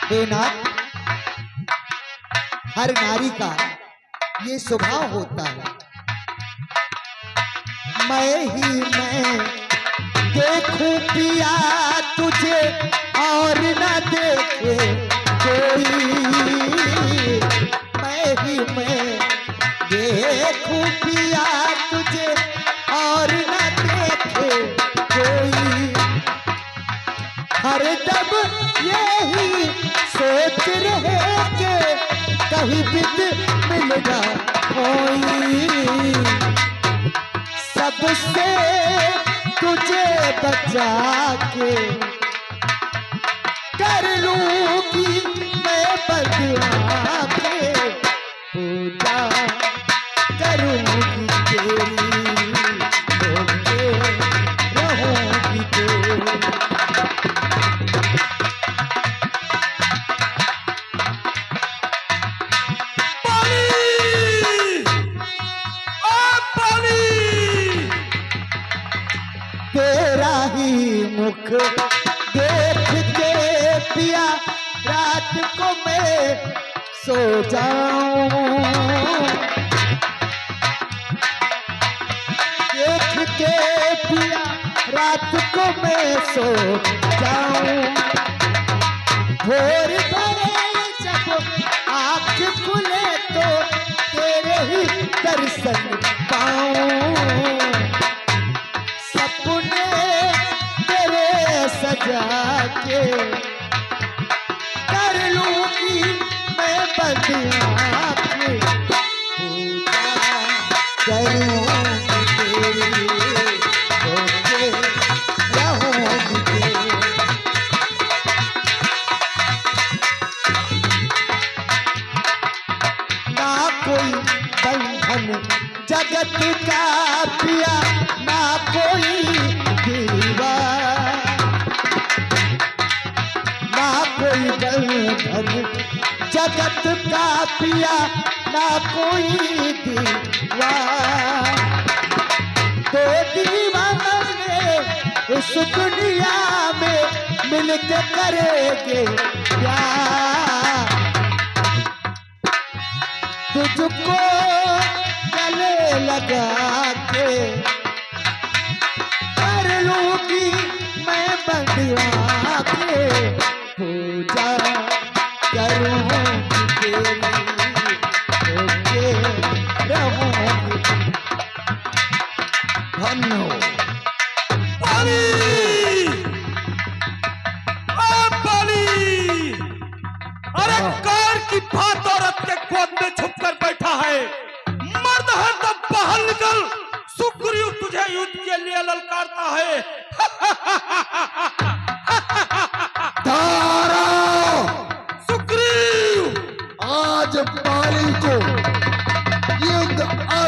हे नाथ, हर नारी का ये स्वभाव होता है, मैं देखूं पिया तुझे और न देखे कोई, मैं देखूं पिया तुझे और न देखे कोई, हरदम यही सोच रहे कि कहीं बिद मिलेगा कोई, सबसे तुझे बचा के कर लूंगी मैं बदला के, पूजा करूंगी तेरी, होके रहूंगी तेरी। तेरा ही मुख देख के पिया रात को मैं सो जाऊं, देख के पिया रात को मैं सो जाऊं, भोर भरे जब आँख खुले तो तेरे ही दर्शन पाऊं, सजा के कर लूंगी मैं बदला के, पूजा करूंगी तेरी, होके रहूंगी तेरी। ना कोई बंधन जगत का पिया, ना कोई दीवार, कोई बंधन जगत का पिया, ना कोई दीवार, तो दीवाने इस दुनिया में मिलके करेंगे प्यार, तुझको गले लगा के कर लूंगी मैं बंधुआ के, पूजा करूंगी तेरी, होके रहूंगी। धन्य हो पानी, पानी। अरे कार की बात औरत के गोद में छुप कर बैठा है, मर्द है तब बाहर निकल, सुग्रीव तुझे युद्ध के लिए ललकारता है। सुग्रीव, आज बाली को युद्ध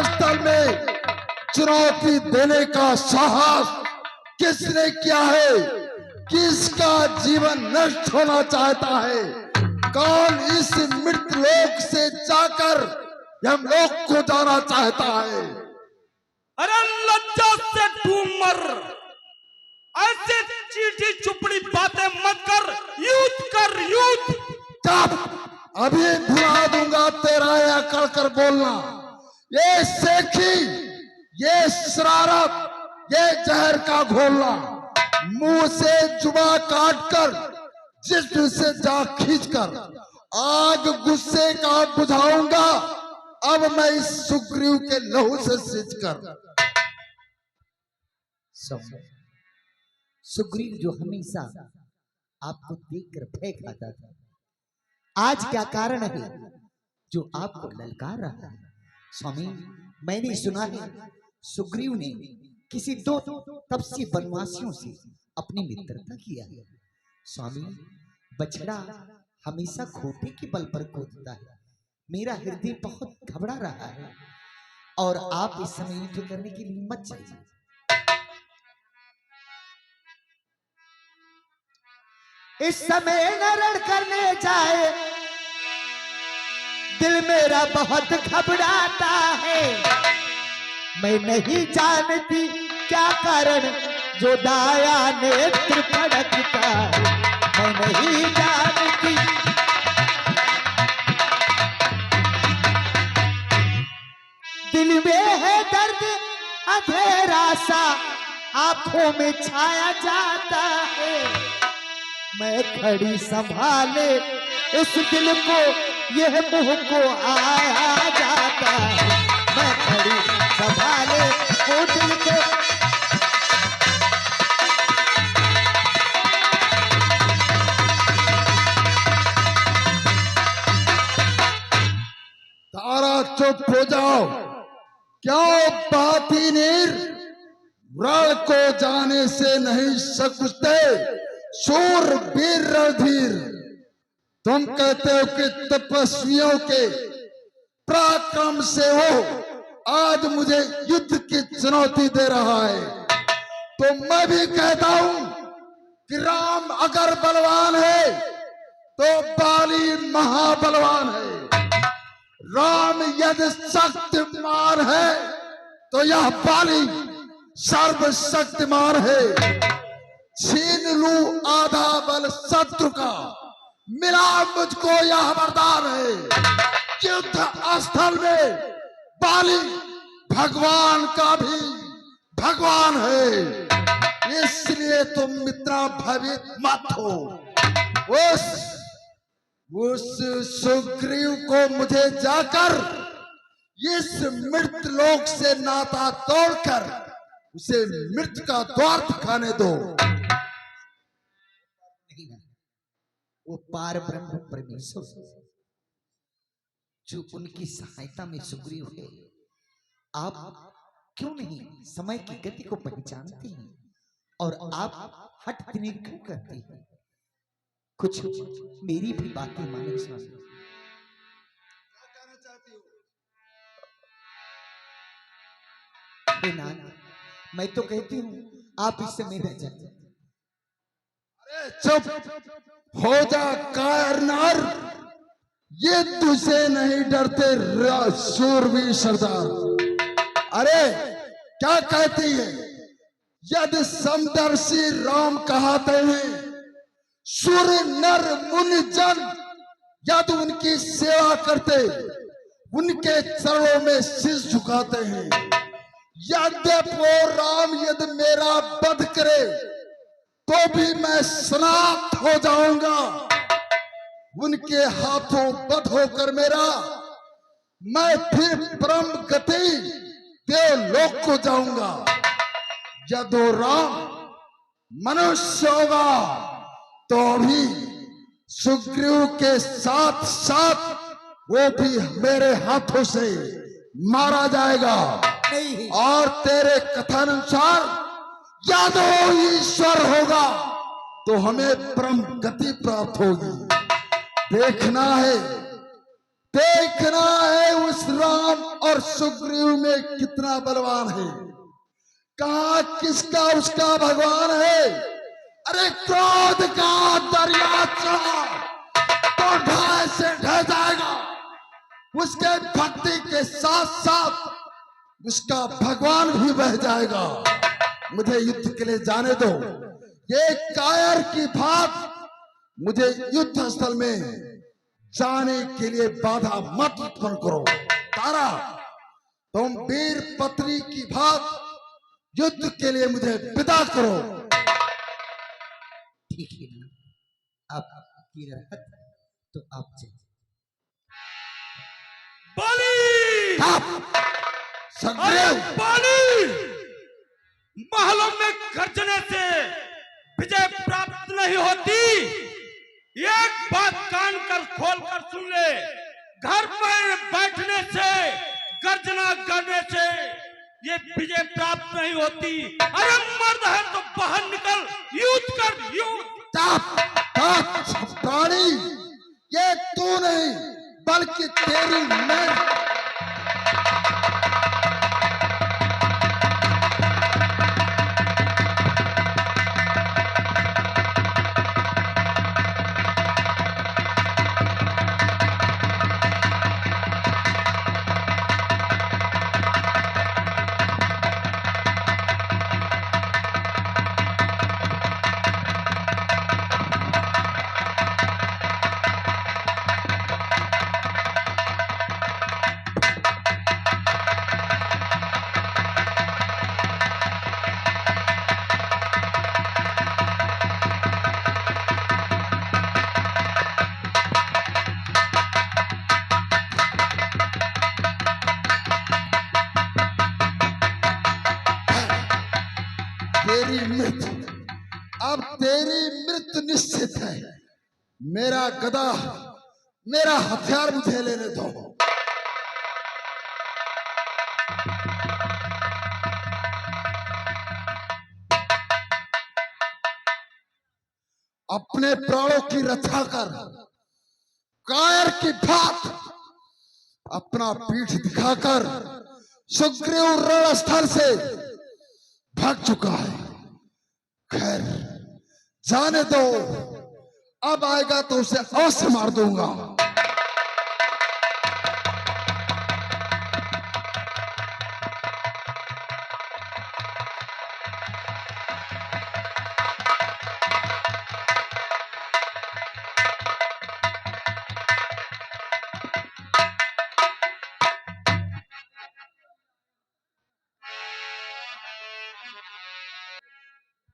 स्थल में चुनौती देने का साहस किसने किया है? किसका जीवन नष्ट होना चाहता है? कौन इस मृत लोक से जाकर यमलोक को जाना चाहता है? अरे लज्जा से डूब मर, ऐसे चीटी चुपड़ी बातें मत कर, युद्ध कर युद्ध। चुप, अभी भुला दूंगा तेरा या कर बोलना। ये सेखी, ये शरारत, ये जहर का घोलना, मुंह से जुबा काटकर जिस्म से जा खींचकर आग गुस्से का बुझाऊंगा। अब मैं इस सुग्रीव के लहू से सींचकर। सुग्रीव जो हमेशा आपको देखकर भय खाता था, आज क्या कारण है जो आपको ललकार रहा है? स्वामी, मैंने सुना है सुग्रीव ने किसी दो तपस्वी वनवासियों से अपनी मित्रता किया है। स्वामी, बछड़ा हमेशा खोटे के बल पर कूदता है। मेरा हृदय बहुत घबरा रहा है और आप इस समय युद्ध करने के लिए मत जाइए। इस समय न रण करने जाए, दिल मेरा बहुत घबराता है। मैं नहीं जानती क्या कारण जो दाया नेत्र फड़कता है। मैं नहीं जानती सा आंखों में छाया जाता है। मैं खड़ी संभाले इस दिल को यह मुंह को आया जाता है। मैं खड़ी संभाले वो दिल को। तारा चुप हो जाओ, क्यों बाती नीर रण को जाने से नहीं सकते शूर वीर रणधीर। तुम कहते हो कि तपस्वियों के पराक्रम से वो आज मुझे युद्ध की चुनौती दे रहा है, तो मैं भी कहता हूं कि राम अगर बलवान है तो बाली महाबलवान है। राम यदि शक्तिमान है तो यह बाली सर्वशक्तिमान है। छीन लूं आधा बल शत्रु का, मिला मुझको यह वरदान है। युद्ध स्थल में बाली भगवान का भी भगवान है, इसलिए तुम इतना भयभीत मत हो। उस सुग्रीव को मुझे जाकर इस मृत लोक से नाता तोड़कर उसे मृत्यु का द्वार दिखाने दो। वो पार ब्रह्म परमेश्वर जो उनकी सहायता में सुग्रीव है। आप क्यों नहीं समय की गति को पहचानते हैं और आप हठ क्यों करते हैं? कुछ मेरी भी बातें माने। क्या कहना चाहती हो? मैं तो कहती हूँ आप इस समय रह जाते। अरे चुप हो जा कायर नार, ये तुझसे नहीं डरते शूरवीर सरदार। अरे क्या कहती है? यदि समदर्शी राम कहते हैं सुर नर मुनि जन यदि उनकी सेवा करते, उनके चरणों में शीश झुकाते हैं। यद्यपि वो राम यदि मेरा वध करे तो भी मैं समाप्त हो जाऊंगा। उनके हाथों वध होकर मेरा मैं फिर परम गति देवलोक को जाऊंगा। यदि राम मनुष्य होगा तो भी सुग्रीव के साथ साथ वो भी मेरे हाथों से मारा जाएगा। नहीं। और तेरे कथन अनुसार यादव ईश्वर होगा तो हमें परम गति प्राप्त होगी। देखना है उस राम और सुग्रीव में कितना बलवान है, कहा किसका उसका भगवान है। अरे क्रोध का दरिया चढ़ा तो ढाए से ढह जाएगा, उसके भक्ति के साथ साथ उसका भगवान भी बह जाएगा। मुझे युद्ध के लिए जाने दो। ये कायर की बात मुझे युद्ध स्थल में जाने के लिए बाधा मत उत्पन्न करो। तारा तुम वीर पत्नी की बात युद्ध के लिए मुझे विदा करो। ठीक है ना, आपकी रहत तो आप चलिए। बाली महलों में गर्जने से विजय प्राप्त नहीं होती। एक बात कान कर खोल कर सुन ले, घर पर बैठने से गर्जना करने से ये विजय प्राप्त नहीं होती। अरे मर्द है तो बाहर निकल, युद्ध कर, युद्ध। प्राणी ये तू नहीं बल्कि तेरी मैं। मृत्यु निश्चित है। मेरा गदा, मेरा हथियार मुझे लेने दो। अपने प्राणों की रक्षा कर कायर की भात अपना पीठ दिखाकर सुग्रीव रणस्थल से भाग चुका है। खैर जाने दो, अब आएगा तो उसे अवश्य मार दूंगा।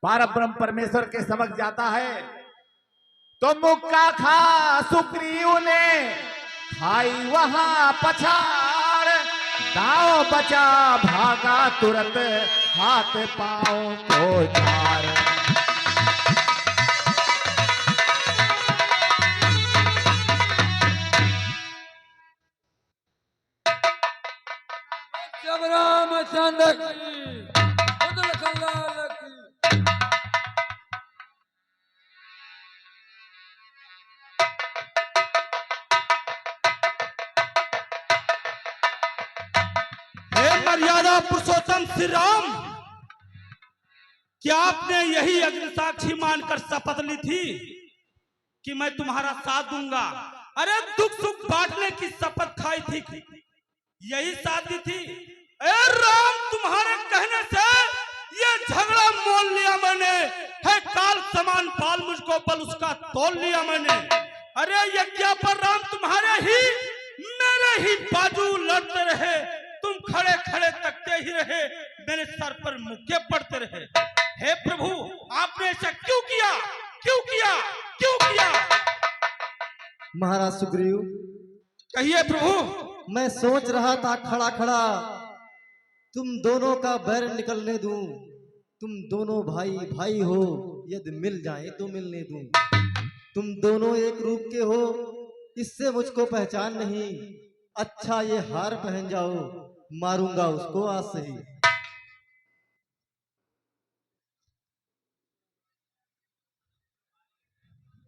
पार ब्रह्म परमेश्वर के समक्ष जाता है तो मुक्का खा सुग्रीव ने खाई वहां पछाड़, दाव बचा भागा तुरंत हाथ पांव को झाड़। जब रामचंद्र की उदल कल्लाल की। हे मर्यादा पुरुषोत्तम श्री राम, क्या आपने यही अग्निसाक्षी मानकर शपथ ली थी कि मैं तुम्हारा साथ दूंगा? अरे दुख सुख बांटने की शपथ खाई थी, यही शादी थी। ए राम, तुम्हारे कहने से ये झगड़ा मोल लिया मैंने, है काल समान पाल मुझको बल उसका तोल लिया मैंने। अरे यज्ञ पर राम तुम्हारे ही मेरे ही बाजू लड़ते रहे, तुम खड़े खड़े तकते ही रहे, मेरे सर पर मुक्के पड़ते रहे। हे प्रभु, आपने ऐसा क्यों किया? क्यों किया? क्यों किया? महाराज सुग्रीव, कहिए प्रभु। मैं सोच रहा था खड़ा खड़ा तुम दोनों का बैर निकलने दूं। तुम दोनों भाई भाई हो, यदि मिल जाए तो मिलने दूं। तुम दोनों एक रूप के हो, इससे मुझको पहचान नहीं। अच्छा ये हार पहन जाओ, मारूंगा उसको आज से ही।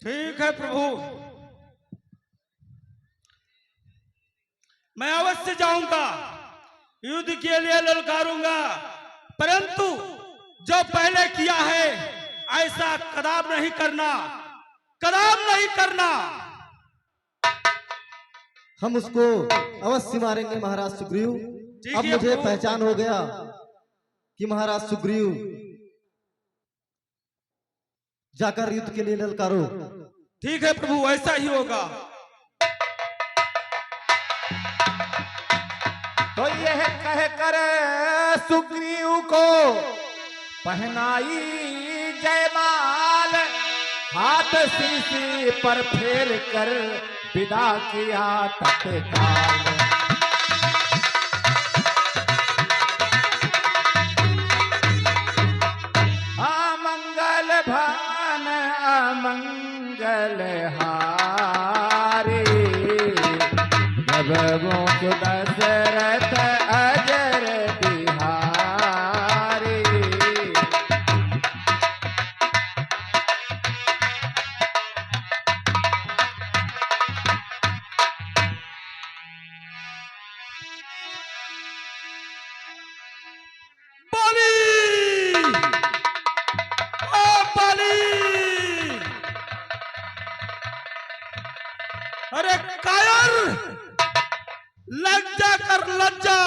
ठीक है प्रभु, मैं अवश्य जाऊंगा, युद्ध के लिए ललकारूंगा, परंतु जो पहले किया है ऐसा कदाप नहीं करना, कदाप नहीं करना। हम उसको अवश्य मारेंगे महाराज सुग्रीव। ठीक अब है मुझे प्रभु। पहचान हो गया कि महाराज सुग्रीव जाकर युद्ध के लिए ललकारो। ठीक है प्रभु, ऐसा ही होगा। तो यह कहकर सुग्रीव को पहनाई जयमाल, हाथ शीशी पर फेर कर विदा किया तत्काल। अमंगल भान अमंगल हारी, जब वो दशरथ अजर बिहारी। बलि! ओ बलि! अरे कायर, लज्जा कर लज्जा,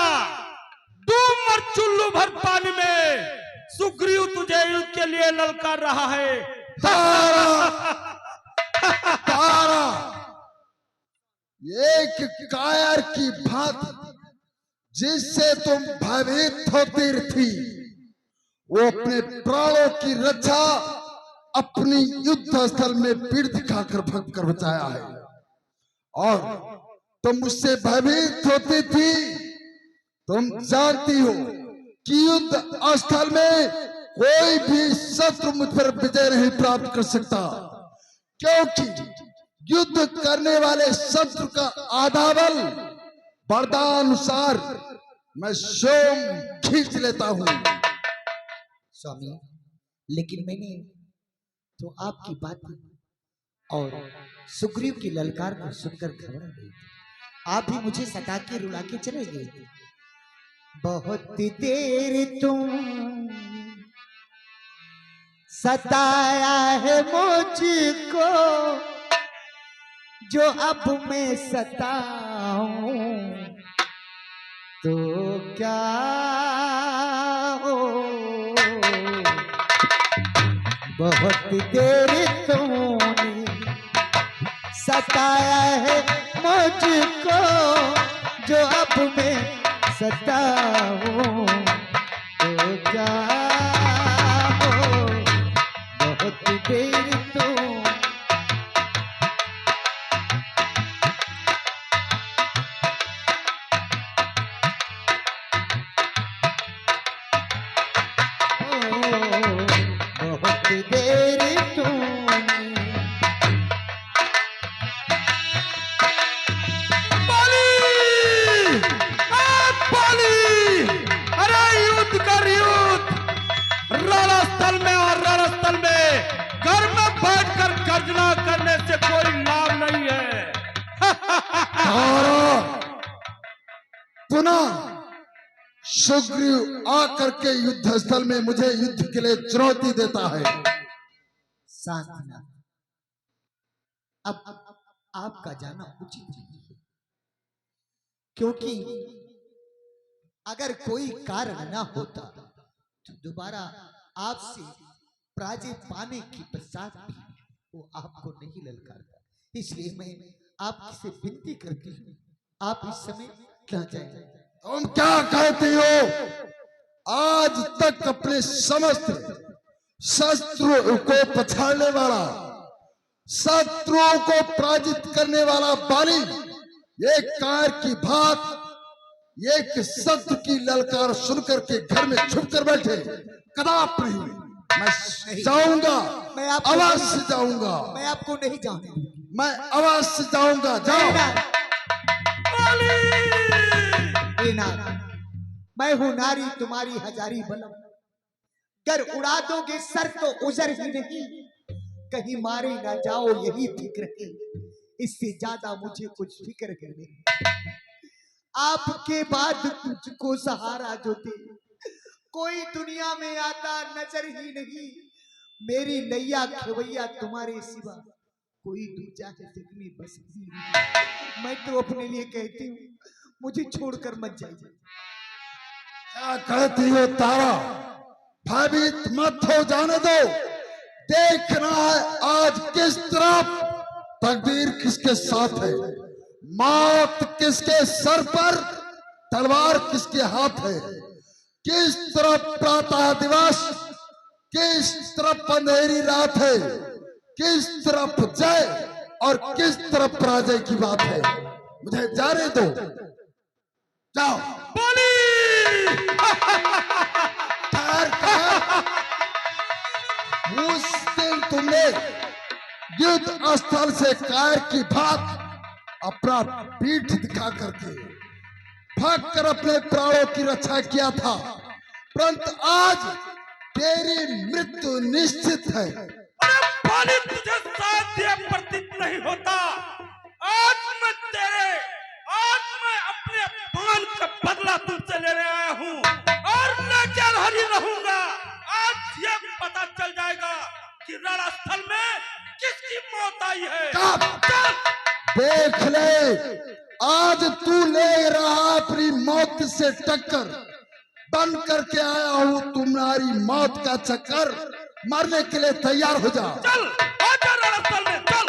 डूब मर चुल्लू भर पानी में। सुग्रीव तुझे युद्ध के लिए ललकार रहा है। तारा, तारा, एक कायर की भांति जिससे तुम भयभीत होती थी, वो अपने प्राणों की रक्षा अपनी युद्ध स्थल में पीड़ दिखाकर भग कर बचाया है। और तुम उससे भयभीत होती थी। तुम जानती हो कि युद्ध स्थल में कोई भी शत्रु मुझ पर विजय नहीं प्राप्त कर सकता, क्योंकि युद्ध करने वाले शत्रु का आधा बल वरदानुसार मैं स्वयं खींच लेता हूं। स्वामी, लेकिन मैंने तो आपकी बात और सुग्रीव की ललकार को सुनकर घबरा गई थी। आप भी मुझे सता के रुला के चले गए थे। बहुत देर तुम सताया है मुझको, जो अब मैं सताऊं तो क्या हो। बहुत देर तुमने सताया है मुझको, जो अब मैं सताऊं तो क्या हो। बहुत देर तुम बहुत देर तुमने अरे युद्ध कर, युद्ध रणस्थल में, और रणस्थल में घर में बैठकर गर्जना करने से कोई लाभ नहीं है। तारा पुनः सुग्रीव आकर के युद्ध स्थल में मुझे युद्ध के लिए चुनौती देता है। शांतिनाथ, अब आपका जाना उचित नहीं है, क्योंकि अगर कोई कारण ना होता तो दोबारा आपसे पराजय पाने की पश्चात भी वो आपको नहीं ललकारता। इसलिए मैं आपसे विनती करती हूँ, आप इस समय न जाएं। तुम क्या कहती हो? आज तक अपने समस्त शत्रु को पछाड़ने वाला, शत्रुओं को पराजित करने वाला बाली, एक कार की भात एक शत्रु की ललकार सुनकर के घर में छुप कर बैठे, कदापि नहीं। मैं जाऊंगा, मैं आपको अवश्य जाऊंगा, मैं आपको नहीं जाने दूंगी। मैं अवश्य जाऊंगा। जाओ। हे नारी, मैं हूं नारी तुम्हारी हजारी बलम, कर उड़ा दोगे सर तो उजर ही नहीं, कहीं मारे ना जाओ यही फिक्र है, इससे ज्यादा मुझे कुछ फिक्र है नहीं। आपके बाद तुझको सहारा जो दे, कोई दुनिया में आता नजर ही नहीं, मेरी नैया खेवैया तुम्हारे सिवा कोई दूजा है जग में बस ही नहीं। मैं तो अपने लिए कहती हूँ, मुझे छोड़कर मत जाइए। क्या कहती हो तारा? भयभीत मत हो, जाने दो। देखना है आज किस तरफ तकदीर किसके साथ है, मौत किसके सर पर, तलवार किसके हाथ है, किस तरफ प्रातः दिवस, किस तरफ अंधेरी रात है, किस तरफ जय और किस तरफ पराजय की बात है। मुझे जाने दो, जाओ। उस दिन तुमने युद्ध स्थल से कायर की भात अपना पीठ दिखा करके भाग कर अपने प्राणों की रक्षा किया था, परंतु आज तेरी मृत्यु निश्चित है। अरे बाली, तुझे शायद ये प्रतीत नहीं होता, आज मैं अपने पान का बदला तुझसे लेने आया हूँ और लेकर हरी रहूंगा। आज ये पता चल जाएगा कि रणस्थल में किसकी मौत आई है। चल। देख ले, आज तू ले रहा अपनी मौत से टक्कर, बन करके आया हूं तुम्हारी मौत का चक्कर, मरने के लिए तैयार हो जा। चल, आजा रणस्थल में, चल।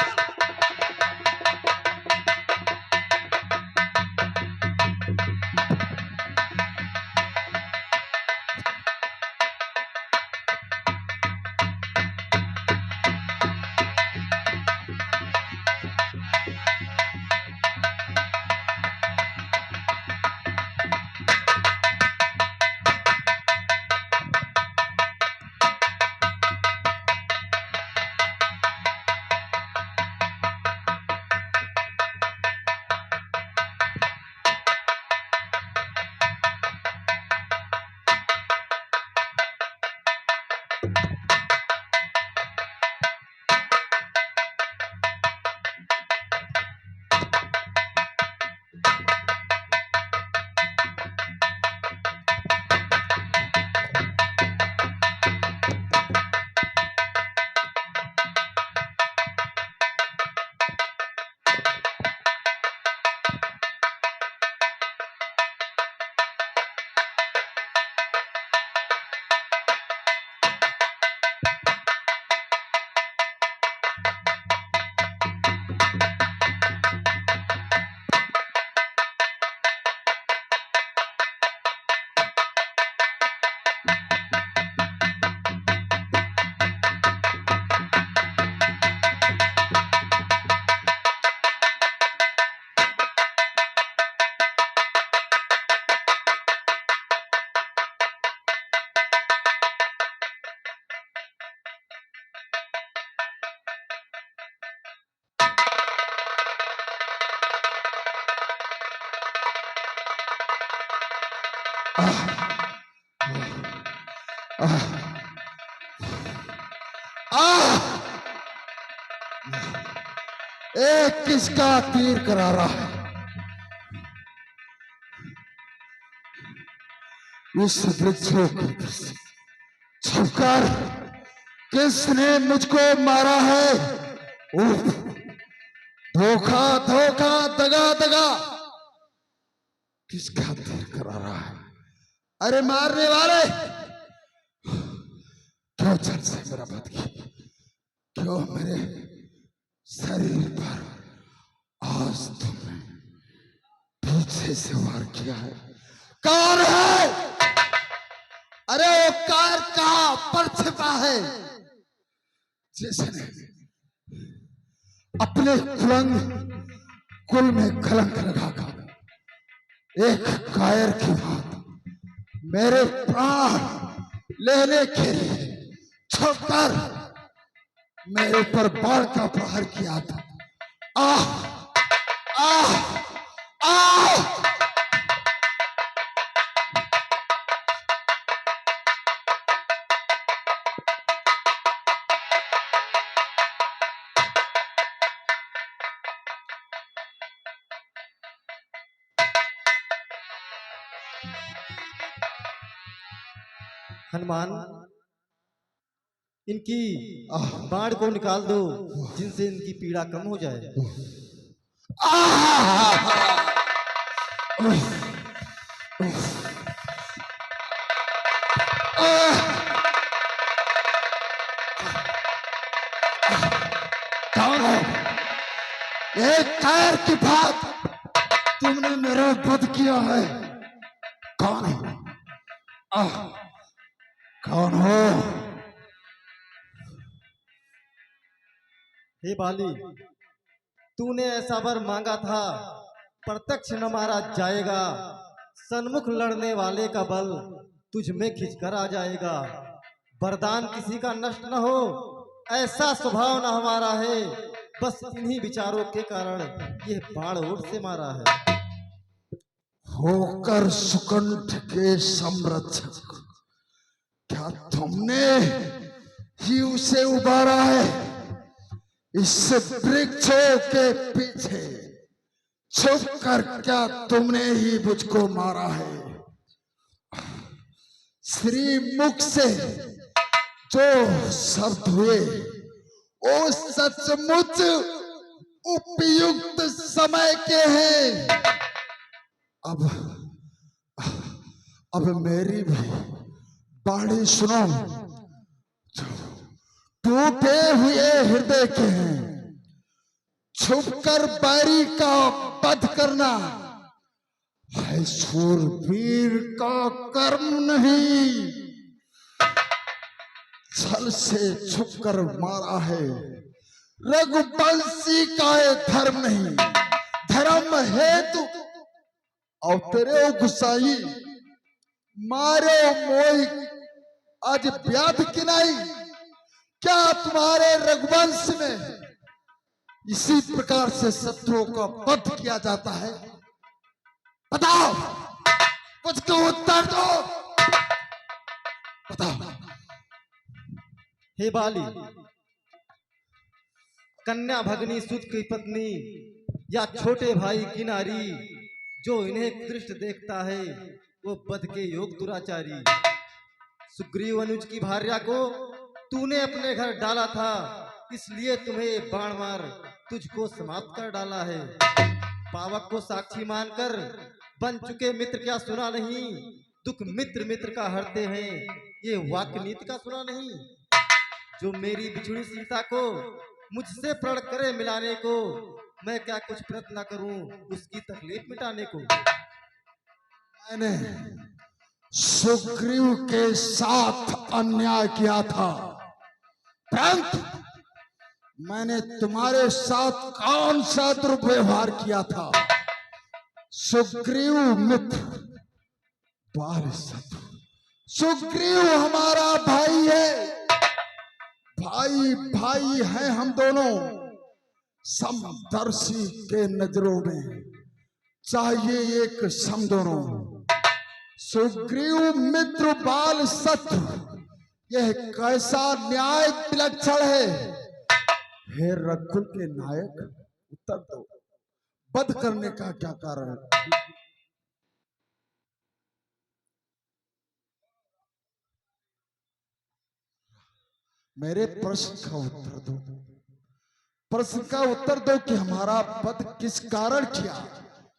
एक किसका तीर करा रहा है? इस वृक्षों को छुपकर किसने मुझको मारा है? उफ, धोखा धोखा दगा दगा किसका तीर करा रहा है? अरे मारने वाले, क्यों जल से मेरा वध किया? क्यों मेरे शरीर पर आज तुमने पीछे से वार किया है? कौन है? अरे वो कार कहां पर छिपा है जिसने अपने कुल में कलंक लगाकर एक कायर की बात मेरे प्राण लेने के लिए छुपकर मेरे पर बाढ़ का प्रहार किया था? आह आह आह! हनुमान, इनकी बाढ़ को निकाल दो, जिनसे इनकी पीड़ा कम हो जाए। कौन है? एक कायर की बात तुमने मेरा वध किया है। कौन है? कौन हो? हे बाली, तूने ऐसा वर मांगा था, प्रत्यक्ष न मारा जाएगा। सन्मुख लड़ने वाले का बल तुझ में खिंचकर आ जाएगा। वरदान किसी का नष्ट न हो, ऐसा स्वभाव न हमारा है। बस इन्हीं विचारों के कारण यह बाण ओट से मारा है। होकर सुकंठ के संरक्षक, क्या तुमने ही उसे उबारा है? इस वृक्षों के पीछे छुपकर क्या तुमने ही मुझको मारा है? श्री मुख से जो शब्द हुए वो सचमुच उपयुक्त समय के हैं। अब मेरी भी बाणी सुनो। टूटे हुए हृदय के हैं, छुपकर बैरी का वध करना है शूरवीर का कर्म नहीं। छल से छुपकर मारा है रघुवंशी का ये धर्म नहीं। धर्म हेतु अवतरे गुसाई, मारे मोई आज व्याध किनाई। क्या तुम्हारे रघुवंश में इसी प्रकार से शत्रुओं का वध किया जाता है? बताओ, कुछ को उत्तर दो, बताओ। हे बाली, कन्या भगनी सुत की पत्नी या छोटे भाई की नारी, जो इन्हें कुदृष्ट देखता है वो वध के योग दुराचारी। सुग्रीव अनुज की भार्या को तूने अपने घर डाला था, इसलिए तुम्हें बाण मार तुझको समाप्त कर डाला है। पावक को साक्षी मानकर बन चुके मित्र क्या सुना नहीं? दुख मित्र मित्र का हरते हैं, ये वाक्य नीति का सुना नहीं? जो मेरी बिछुड़ी सीता को मुझसे प्रण करे मिलाने को, मैं क्या कुछ प्रयत्न न करूं उसकी तकलीफ मिटाने को? मैंने सुग्रीव के साथ अन्याय किया था, परंतु मैंने तुम्हारे साथ कौन सा दुर्व्यवहार किया था? सुग्रीव मित्र, बाल शत्रु। सुग्रीव हमारा भाई है, भाई भाई है हम दोनों। समदर्शी के नजरों में चाहिए एक सम दोनों। सुग्रीव मित्र बाल शत्रु, यह कैसा न्याय विलक्षण है। हे रघुकुल के नायक, उत्तर दो, वध करने का क्या कारण है? मेरे प्रश्न का उत्तर दो, प्रश्न का उत्तर दो कि हमारा वध किस कारण किया।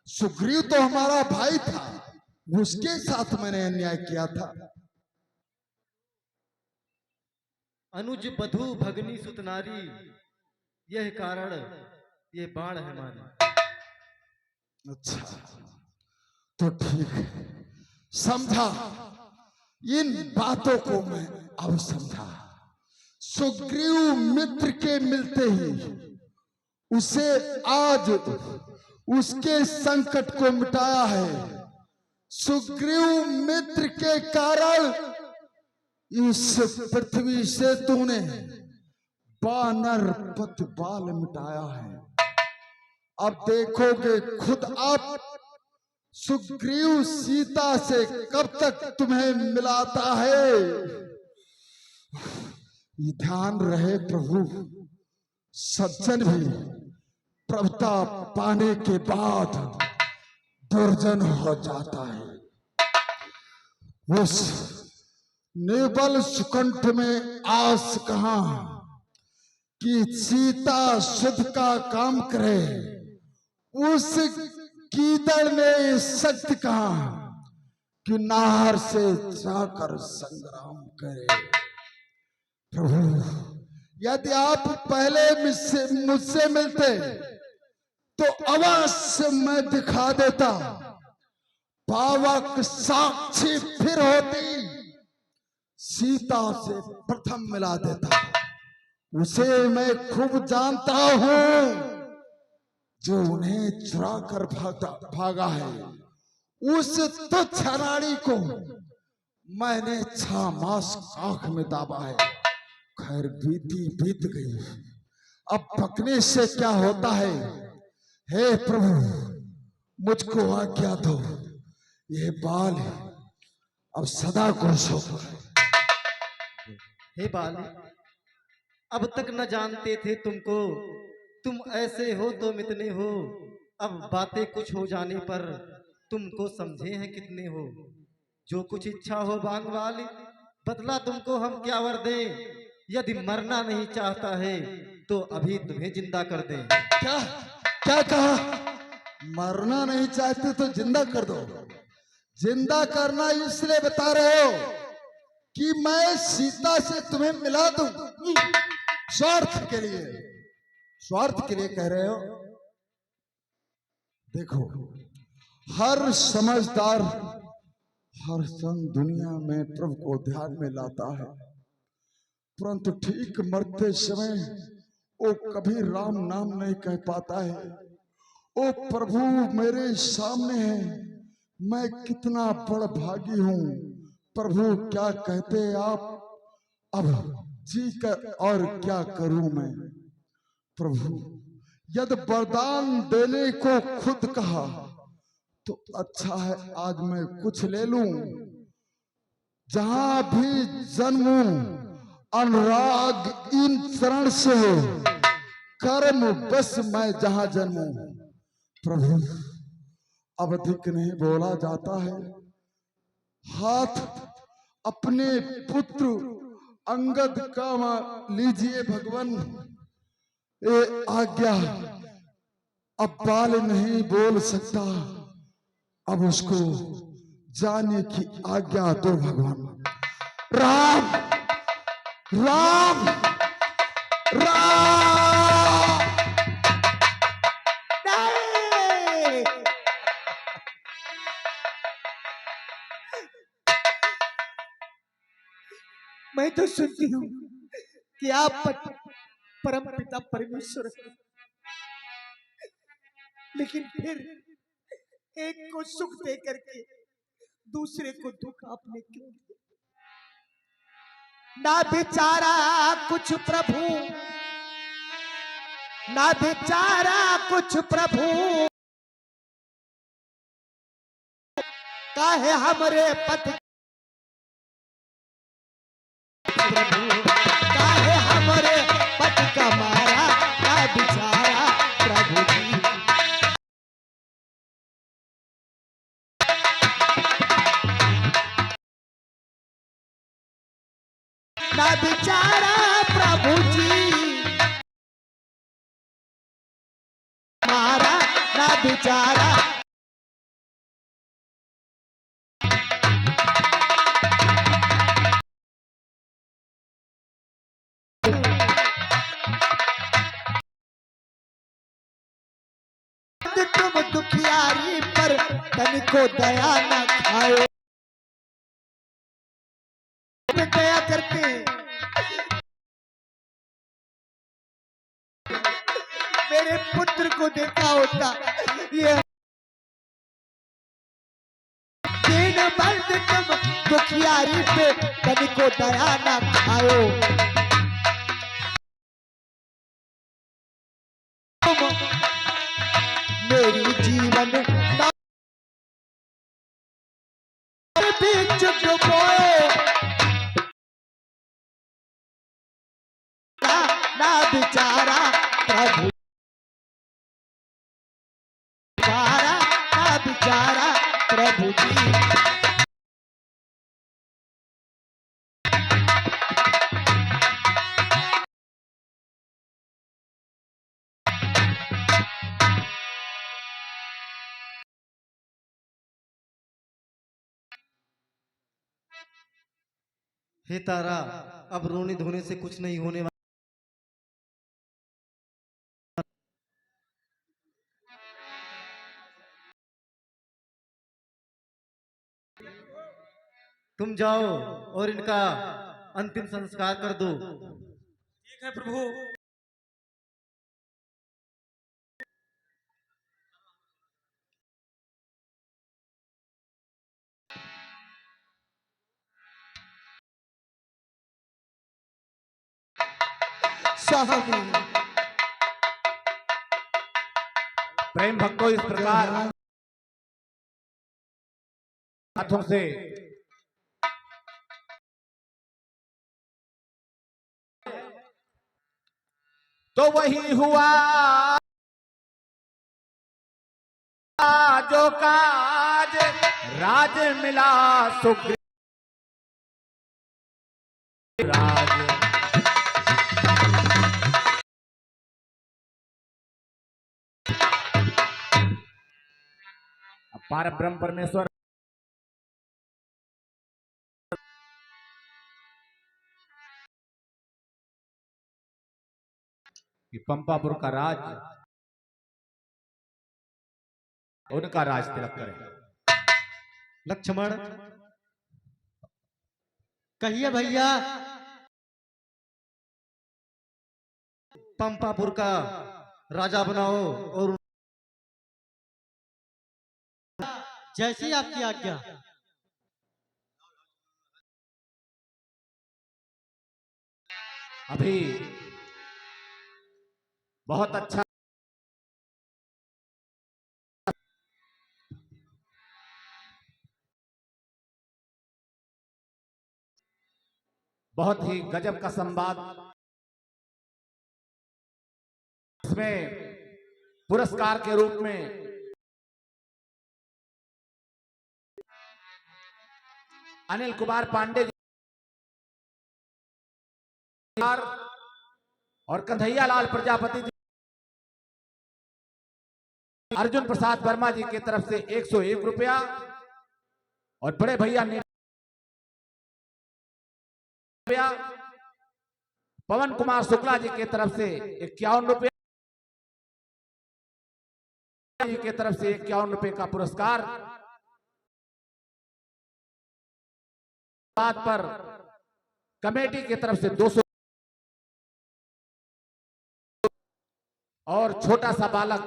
सुग्रीव तो हमारा भाई था, उसके साथ मैंने अन्याय किया था। अनुज बधु भगनी सुतनारी, यह कारण, ये बाण है हमारी। अच्छा, तो ठीक है, समझा। इन बातों को मैं अब समझा। सुग्रीव मित्र के मिलते ही उसे आज उसके संकट को मिटाया है। सुग्रीव मित्र के कारण इस पृथ्वी से तूने वानर पत बाल मिटाया है। अब देखोगे खुद आप, सुग्रीव सीता से कब तक तुम्हें मिलाता है। ये ध्यान रहे प्रभु, सज्जन भी प्रभुता पाने के बाद दुर्जन हो जाता है। उस निर्बल सुकंठ में आस कहां कि सीता शुद्ध का काम करे, उस कीदड़ में शक्ति कहां कि नाहर से जाकर संग्राम करे। प्रभु, यदि आप पहले मुझसे मिलते तो अवश्य मैं दिखा देता, पावक साक्षी फिर होती, सीता से प्रथम मिला देता। उसे मैं खूब जानता हूं जो उन्हें चुरा कर भागा है। उस तुच्छ रानी को मैंने 6 मास आंख में दाबा है। खैर बीत गई, अब पकने से क्या होता है। हे प्रभु, मुझको आज्ञा दो, ये बाल अब सदा को शोभा है। हे बाल, अब तक न जानते थे तुमको, तुम ऐसे हो तो मितने हो। अब बातें कुछ हो जाने पर तुमको समझे हैं कितने हो। जो कुछ इच्छा हो बांग वाली, बदला तुमको हम क्या वर दें। यदि मरना नहीं चाहता है तो अभी तुम्हें जिंदा कर दें। क्या क्या कहा? मरना नहीं चाहते तो जिंदा कर दो। जिंदा करना इसलिए बता रहे हो कि मैं सीता से तुम्हें मिला दूं, स्वार्थ के लिए, स्वार्थ के लिए कह रहे हो। देखो, हर समझदार हर सन दुनिया में प्रभु को ध्यान में लाता है, परंतु ठीक मरते समय वो कभी राम नाम नहीं कह पाता है। ओ प्रभु मेरे सामने है, मैं कितना बड़ भागी हूं। प्रभु क्या कहते आप, अब जी कर और क्या करूं मैं। प्रभु यदि वरदान देने को खुद कहा तो अच्छा है, आज मैं कुछ ले लूं। जहां भी जन्मूं अनुराग इन शरण से हो, कर्म बस मैं जहां जन्मूं। प्रभु अब अधिक नहीं बोला जाता है। हाथ अपने पुत्र अंगद का लीजिए भगवान, ये आज्ञा। अब बाल नहीं बोल सकता, अब उसको जाने की आज्ञा दो भगवान। राम राम राम। नहीं! मैं तो सुनती हूँ कि आप परम पिता परमेश्वर हैं, लेकिन फिर एक को सुख दे करके दूसरे को दुख आपने क्यों दिया? ना बेचारा कुछ प्रभु, ना बेचारा कुछ प्रभु, काहे हमरे पति प्रभु काहे हमरे पति का मारा ना बिचारा प्रभु जी। ना बिचारा प्रभु जी मारा ना बिचारा। तुम दुखियारी पर तनिको दया न खाओ, दया करके मेरे पुत्र को देखा होता। ये दिन भर तुम दुखियारी पे तनिको दया न खाओ, मेरी जीवन बीच डुबोए ना बिचारा प्रभु मारा ना बिचारा प्रभु जी। हे तारा, अब रोने धोने से कुछ नहीं होने वाला। तुम जाओ और इनका अंतिम संस्कार कर दो। ठीक है प्रभु। स्वामी प्रेम भक्तों, इस प्रकार हाथों से तो वही हुआ जो काज राज मिला सुग्रीव राज। पार ब्रह्म परमेश्वर कि पंपापुर का राज उनका राज तिलक करें। लक्ष्मण कहिए भैया, पंपापुर का राजा बनाओ और जैसी आपकी आज्ञा। अभी बहुत अच्छा बहुत ही गजब का संवाद, इसमें पुरस्कार के रूप में अनिल कुमार पांडे जी और कन्हैया लाल प्रजापति जी, अर्जुन प्रसाद वर्मा जी की तरफ से 101 रुपया और बड़े भैया ने पवन कुमार शुक्ला जी की तरफ से 51 रुपया जी की तरफ से 51 रुपये का पुरस्कार। बात पर कमेटी की तरफ से 200 और छोटा सा बालक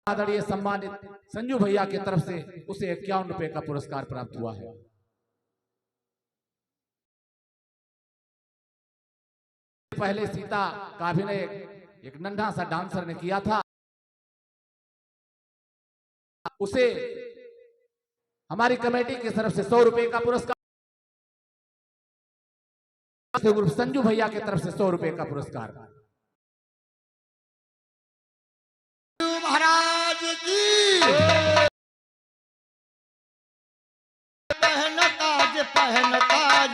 आदरणीय सम्मानित संजू भैया की तरफ से उसे 51 रुपये का पुरस्कार प्राप्त हुआ है। पहले सीता का अभिनय एक नन्हा सा डांसर ने किया था। उसे हमारी कमेटी की तरफ से 100 रुपए का पुरस्कार, संजू भैया की तरफ से 100 रुपए का पुरस्कार। महाराज की पहन ताज पहन ताज।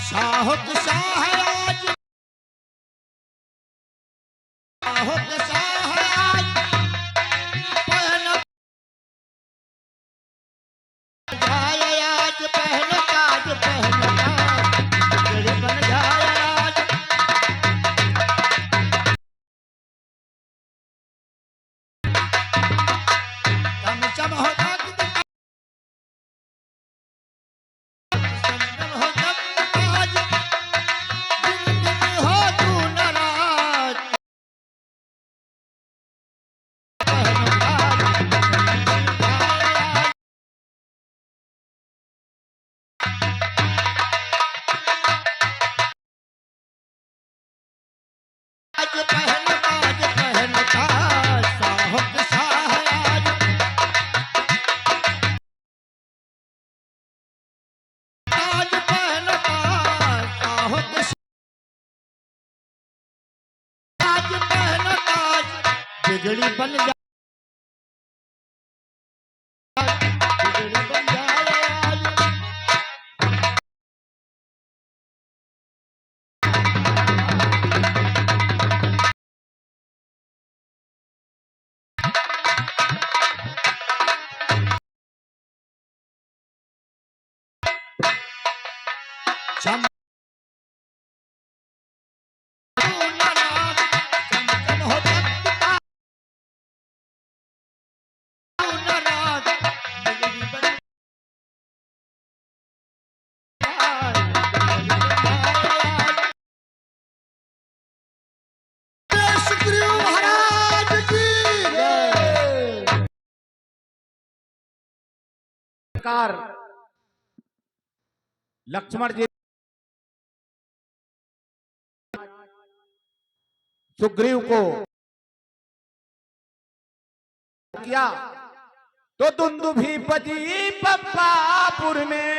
शाह शाह आज शाह आज पहन जाए आज पहन ताज पहन ताज बिगड़ी बन जाए आज। चम चम हो जाग चम हो जब ताज दिन दिन हो तू नाराज पहन ताज आज पहन ताज साहब शाह आज ताज पहन ताज साहब ताज पहन ताज बिगड़ी बन जा बिगड़ी बन जाए आज। चम नाराज चम चम हो जगता नाराज बिगड़ी बन जाए। सुग्रीव महाराज की सरकार लक्ष्मण जी सुग्रीव को किया तो दुंदुभी बजी पप्पापुर में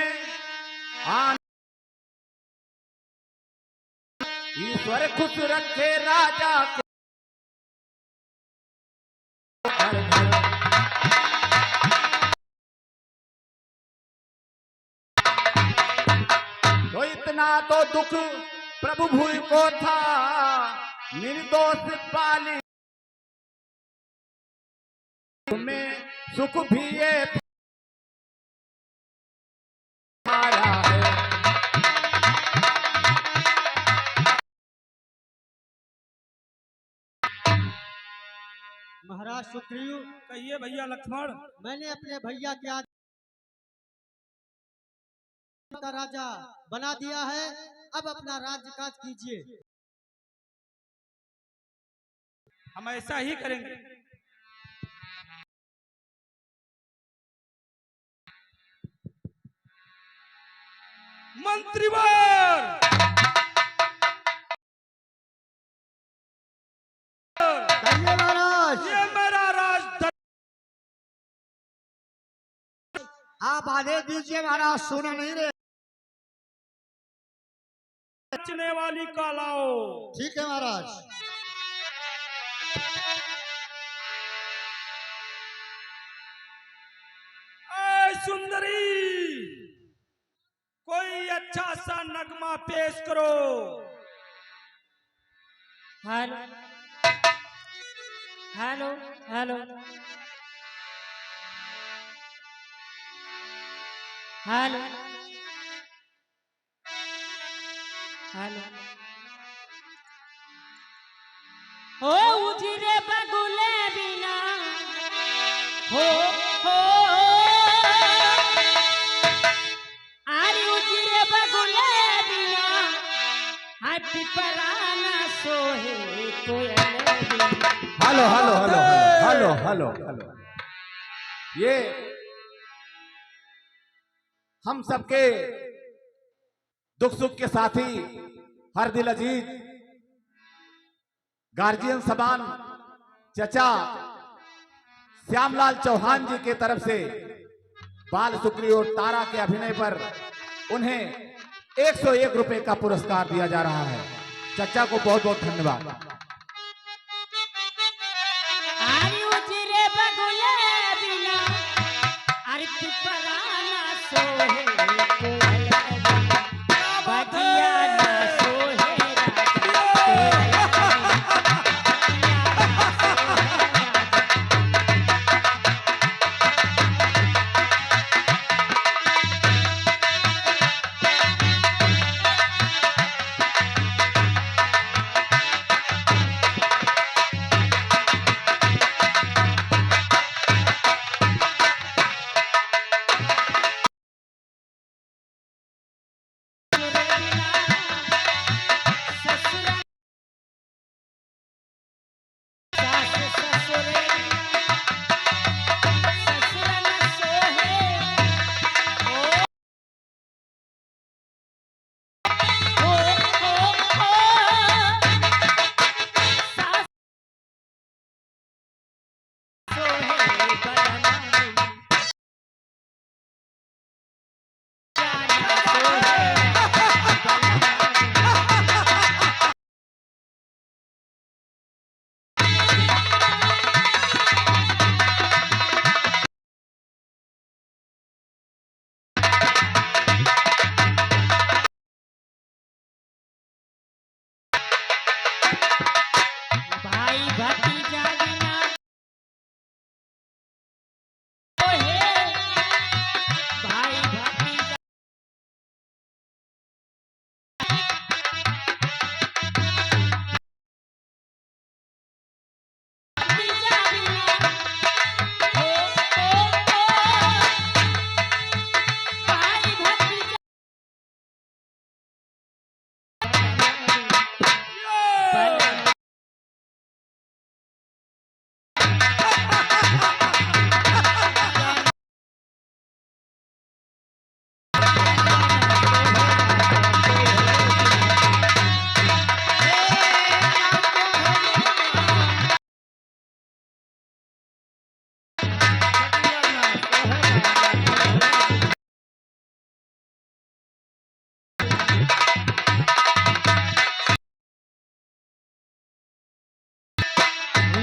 ईश्वर खुश रखे राजा के घर घर। तो इतना तो दुख प्रभु भूल को था निर्दोष पाली में सुख भी ये आया है। महाराज सुग्रीव, कहिए भैया लक्ष्मण। मैंने अपने भैया के आदेश का राजा बना दिया है, अब अपना राज्य काज कीजिए। हम ऐसा ही करेंगे। मंत्रीवर कहिए महाराज। ये मेरा राज आप आदेश दीजिए महाराज, सुन नहीं रहे। बचने वाली का लाओ। ठीक है महाराज। ऐ सुंदरी, कोई अच्छा सा नगमा पेश करो। Hello hello hello hello hello हो उजरे बगुले बिना हो अरे उजरे बगुले बिना हटी पराना सोहे कोयल बिना। Hello hello hello hello hello hello. ये हम सबके दुख सुख के साथी, हर दिल अजीज, गार्जियन समान चचा श्यामलाल चौहान जी के तरफ से बाल सुक्री और तारा के अभिनय पर उन्हें 101 रुपए का पुरस्कार दिया जा रहा है। चचा को बहुत बहुत धन्यवाद। अरे उजरे बगुले बिना अरे पिपराना सोहे कोयल बिना बगिया ना सोहे भाई भतीजा बिना सोहे भाई भतीजा भतीजा बिना भाई भतीजा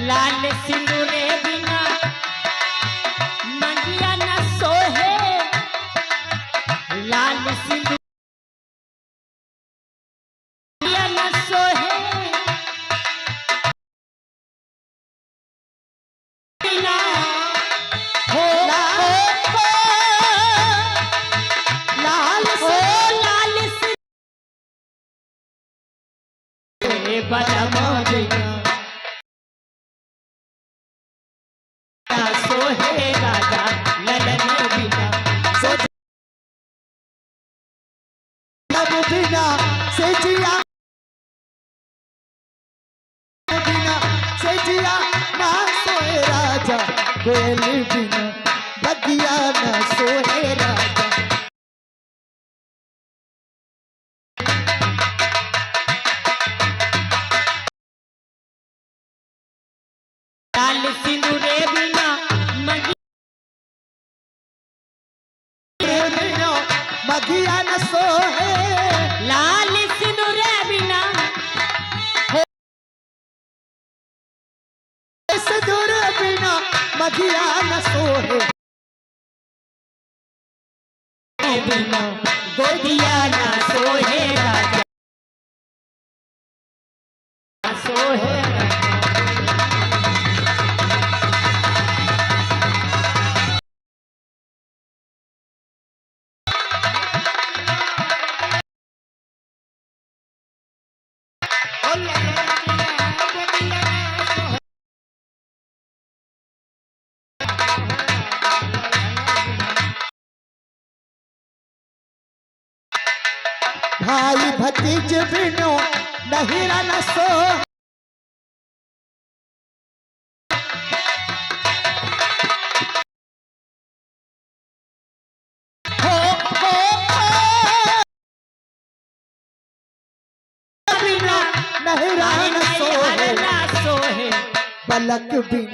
लाल सिंदूरे बिना मंगिया न सोहे लाल सिंदूर न सोहे बिना हो लाल सिंदूरे बलमा बिना सोहे राजा ललन बिना बिना से जिया बिना से जिया ना सोए राजा कोयल बिना बगिया ना सोए राजा। लाल सिंदूरे बिना मगिया न सोहे लाल सिंदूरे बिना सिंदूर बिना मगिया न सोहे बिना गोदिया ना सोहे राजा सोहे भाई भतीज बिनो नहीं न सो पलक बिन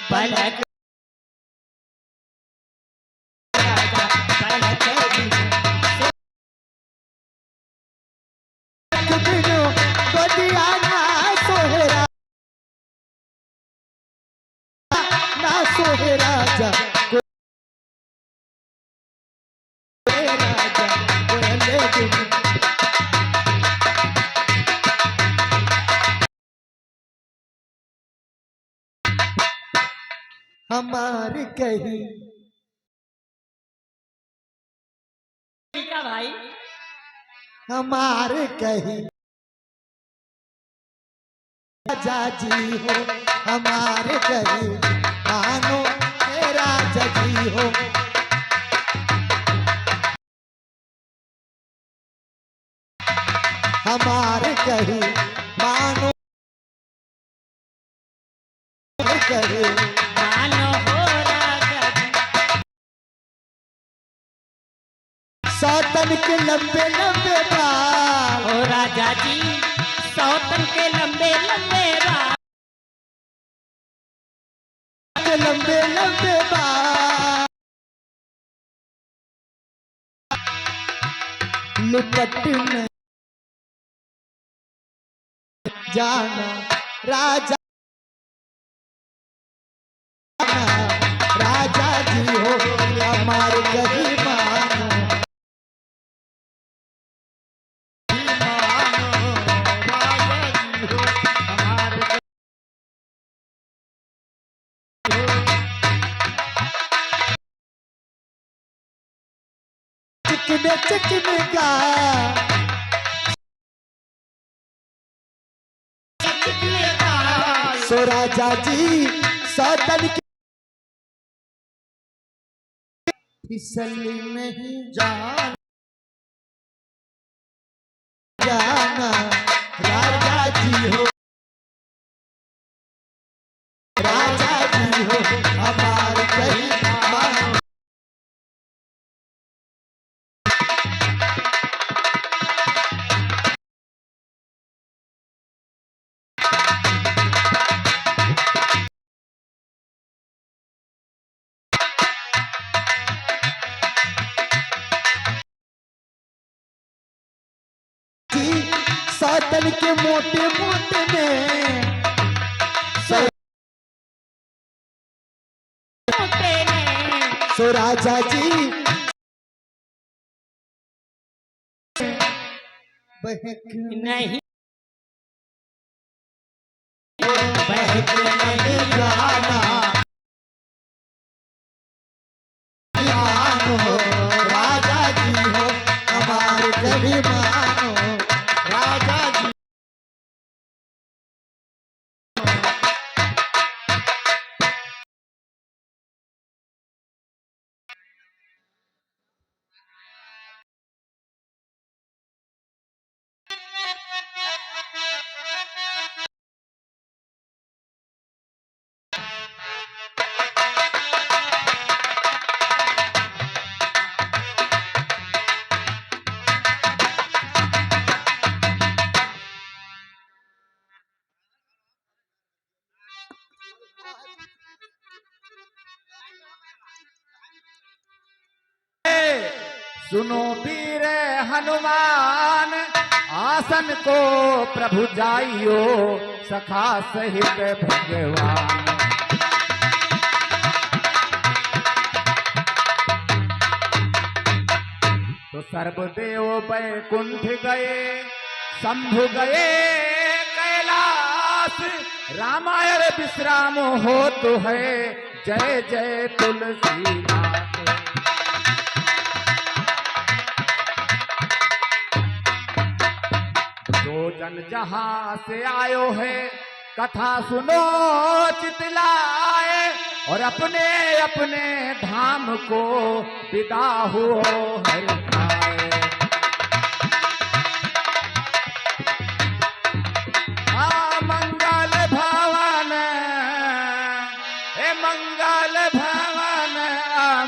पलक राजा पलक बिन बिन गोदिया ना सोहरा ना सोहे राजा राजा बोले बिन हमारी कही का भाई हमारे कही राजा जी हो हमारे कही मानो हे राजा जी हो हमारे कही मानो कही मानो हो राजा सौतन के लंबे लंबे बाल हो राजा जी सौतन के लंबे लंबे बाल के लंबे लंबे बाल लिपट में जाना राजा राजा जी हो हमारे कहीं मानो चिकने चिकने का सो राजा जी सौतन के फिसल नहीं जाना जाना राजा जी हो राजा जी हो हमारे कहीं मानो सौतन के मोटे मोटे में सो राजा जी बहक नहीं बहक नहीं जाना मानो राजा जी हो हमारे कभी मानो राजा जी सुनो वीर हनुमान आसन को प्रभु जाइयो सखा सहित भगवान तो सर्वदेव बैकुंठ गए शंभु गए कैलाश रामायण विश्राम हो तो है जय जय तुलसीदास जो जन जहां से आयो है कथा सुनो चितलाए और अपने अपने धाम को विदा हो हर खाए। मंगल भवन हे मंगल भवन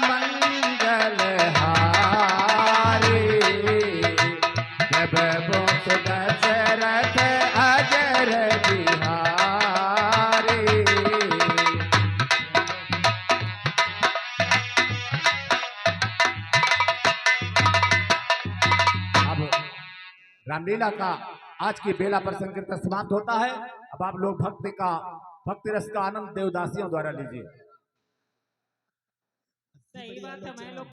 मंगल हारी जब बोस दशरथ अजर बिहारी रामलीला का आज की बेला पर संकीर्तन समाप्त होता है। अब आप लोग भक्ति रस का आनंद देवदासियों द्वारा लीजिए। सही बात है, मैं लोग